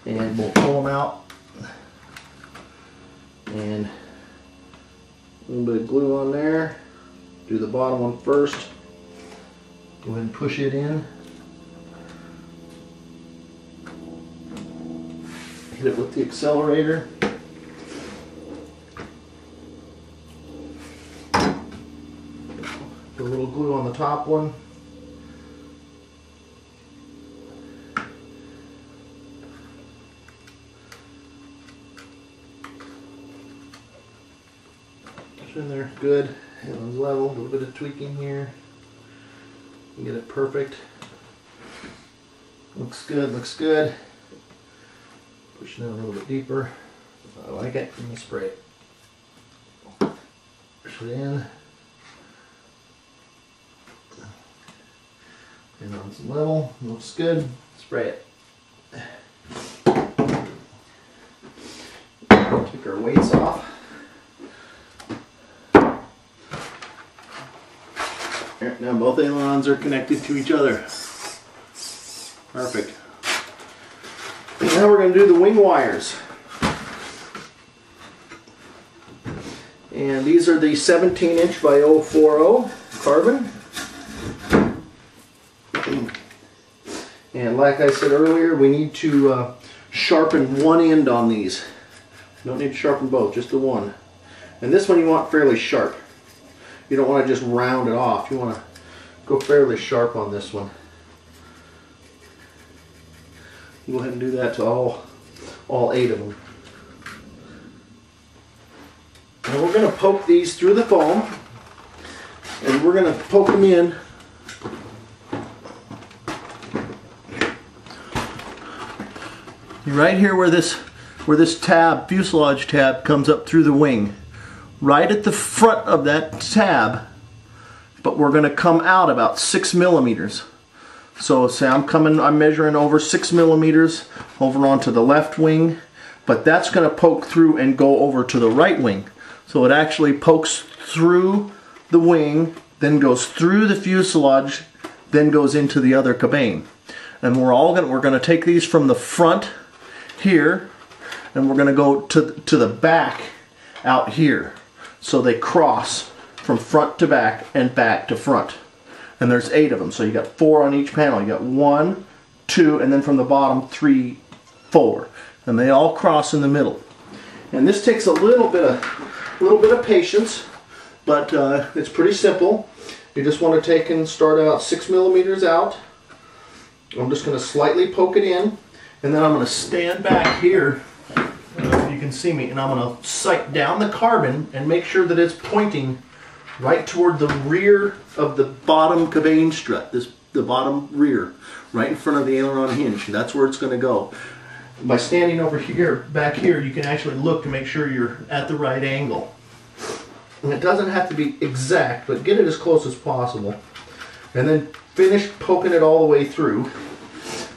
And we'll pull them out. And a little bit of glue on there. Do the bottom one first. Go ahead and push it in. Hit it with the accelerator. Put a little glue on the top one. Push in there, good. That one's level. A little bit of tweaking here. Get it perfect. Looks good, looks good. Pushing it a little bit deeper. I like it. Let me spray it. Push it in. And on some level. Looks good. Spray it. Take our weights off. There, now both ailerons are connected to each other. Perfect. And now we're going to do the wing wires. And these are the 17" by 040 carbon. And like I said earlier, we need to sharpen one end on these. You don't need to sharpen both, just the one. And this one you want fairly sharp. You don't want to just round it off. You want to go fairly sharp on this one. Go ahead and do that to all 8 of them. And we're going to poke these through the foam, and we're going to poke them in right here where this tab, fuselage tab, comes up through the wing. Right at the front of that tab, but we're going to come out about 6 millimeters. So say I'm measuring over 6 millimeters over onto the left wing, but that's going to poke through and go over to the right wing. So it actually pokes through the wing, then goes through the fuselage, then goes into the other cabane. And we're going to take these from the front here, and we're going to go to the back out here. So they cross from front to back and back to front. And there's 8 of them. So you got 4 on each panel. You got 1, 2, and then from the bottom 3, 4. And they all cross in the middle. And this takes a little bit of patience, but it's pretty simple. You just want to take and start out 6 millimeters out. I'm just going to slightly poke it in, and then I'm going to stand back here. I don't know if you can see me, and I'm going to sight down the carbon and make sure that it's pointing right toward the rear of the bottom cabane strut, the bottom rear, right in front of the aileron hinge. That's where it's going to go. By standing over here, back here, you can actually look to make sure you're at the right angle. And it doesn't have to be exact, but get it as close as possible. And then finish poking it all the way through.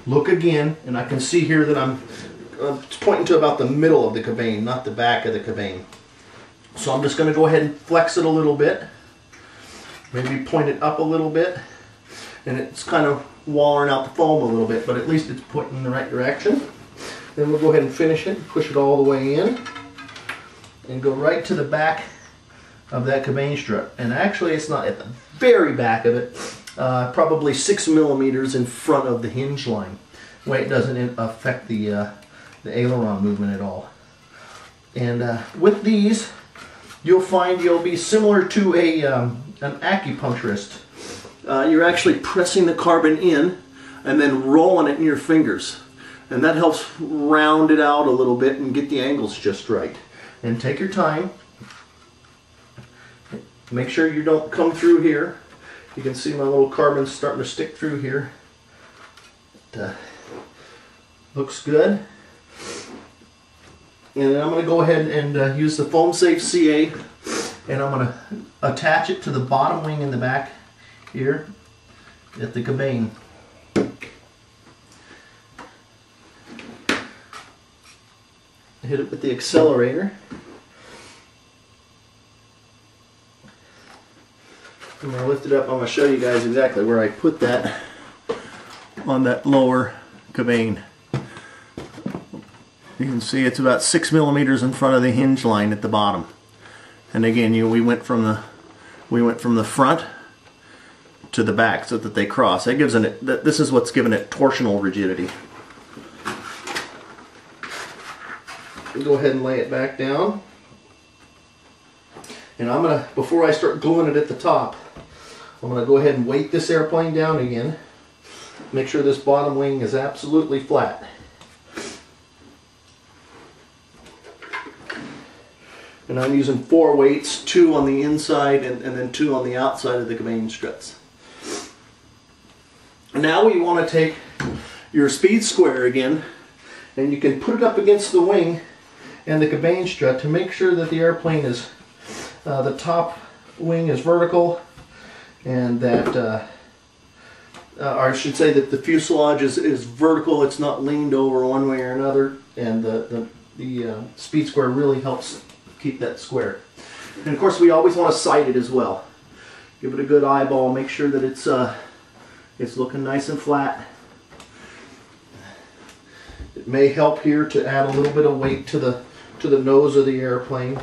Look again, and I can see here that I'm pointing to about the middle of the cabane, not the back of the cabane. So I'm just going to go ahead and flex it a little bit. Maybe point it up a little bit. And it's kind of wallering out the foam a little bit, but at least it's pointing in the right direction. Then we'll go ahead and finish it, push it all the way in, and go right to the back of that cabane strut. And actually it's not at the very back of it, probably 6 millimeters in front of the hinge line. That way it doesn't affect the aileron movement at all. And with these, you'll find you'll be similar to an acupuncturist. You're actually pressing the carbon in and then rolling it in your fingers. And that helps round it out a little bit and get the angles just right. And take your time. Make sure you don't come through here. You can see my little carbon starting to stick through here. It looks good. And then I'm going to go ahead and use the Foam Safe CA, and I'm going to attach it to the bottom wing in the back here at the cabane. Hit it with the accelerator. I'm going to lift it up. I'm going to show you guys exactly where I put that on that lower cabane. You can see it's about 6 millimeters in front of the hinge line at the bottom. And again, we went from the front to the back so that they cross. That gives it. This is what's given it torsional rigidity. Go ahead and lay it back down. And I'm gonna, before I start gluing it at the top, I'm gonna go ahead and weight this airplane down again. Make sure this bottom wing is absolutely flat. And I'm using 4 weights, 2 on the inside and then 2 on the outside of the main struts. Now we want to take your speed square again, and you can put it up against the wing and the cabane strut to make sure that the airplane is, the top wing is vertical, and that, or I should say that the fuselage is vertical, it's not leaned over one way or another, and the speed square really helps keep that square. And of course we always want to sight it as well. Give it a good eyeball, make sure that it's looking nice and flat. It may help here to add a little bit of weight to the nose of the airplane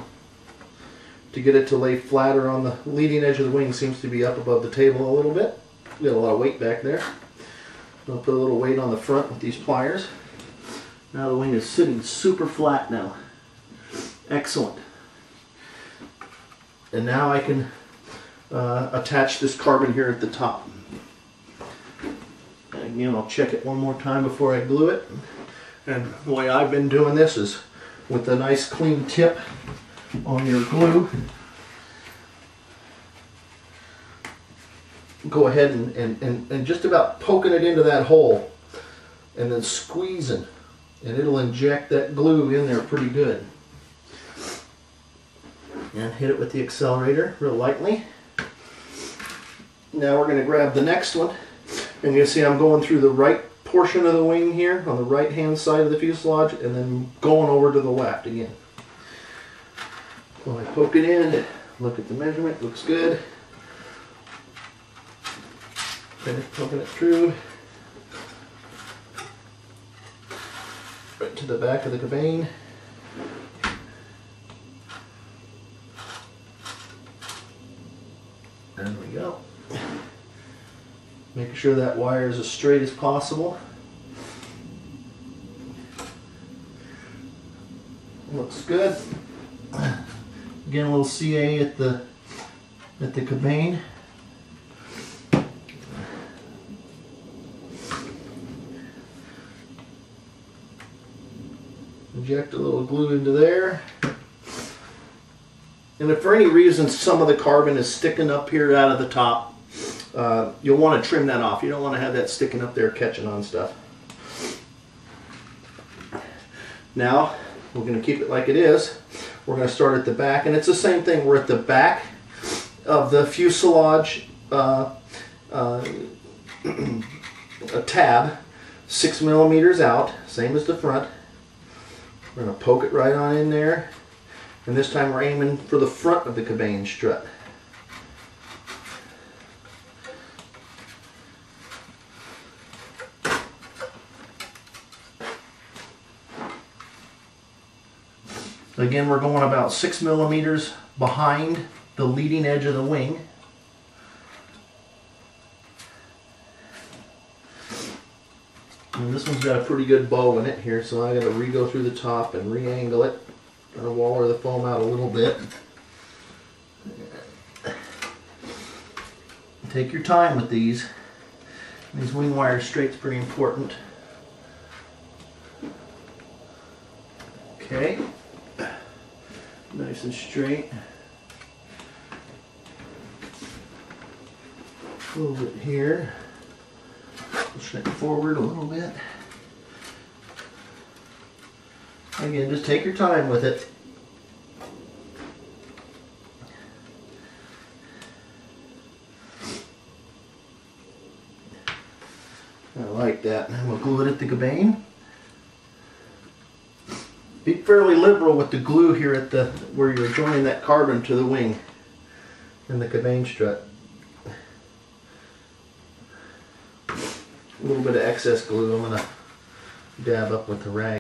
to get it to lay flatter on the leading edge of the wing. Seems to be up above the table a little bit. We got a lot of weight back there. I'll put a little weight on the front with these pliers. Now the wing is sitting super flat now. Excellent. And now I can attach this carbon here at the top. And again, I'll check it one more time before I glue it. And the way I've been doing this is with a nice clean tip on your glue. Go ahead and just about poking it into that hole and then squeezing, and it'll inject that glue in there pretty good. And hit it with the accelerator real lightly. Now we're going to grab the next one, and you see I'm going through the right portion of the wing here on the right hand side of the fuselage and then going over to the left again. When I poke it in, look at the measurement, looks good. Finish poking it through right to the back of the cabane. There we go. Making sure that wire is as straight as possible. Looks good. Again, a little CA at the cabane. Inject a little glue into there. And if for any reason some of the carbon is sticking up here out of the top, you'll want to trim that off. You don't want to have that sticking up there catching on stuff. Now, we're going to keep it like it is. We're going to start at the back, and it's the same thing. We're at the back of the fuselage a tab, 6 millimeters out, same as the front. We're going to poke it right on in there. And this time we're aiming for the front of the cabane strut. Again, we're going about 6 millimeters behind the leading edge of the wing. And this one's got a pretty good bow in it here, so I got to re-go through the top and re-angle it. Gotta waller the foam out a little bit. Take your time with these. These wing wire straight's pretty important. Okay. Nice and straight. A little bit here. Push it forward a little bit. Again, just take your time with it. I like that. And we'll glue it at the cabane. Be fairly liberal with the glue here at the where you're joining that carbon to the wing and the cabane strut. A little bit of excess glue I'm going to dab up with the rag.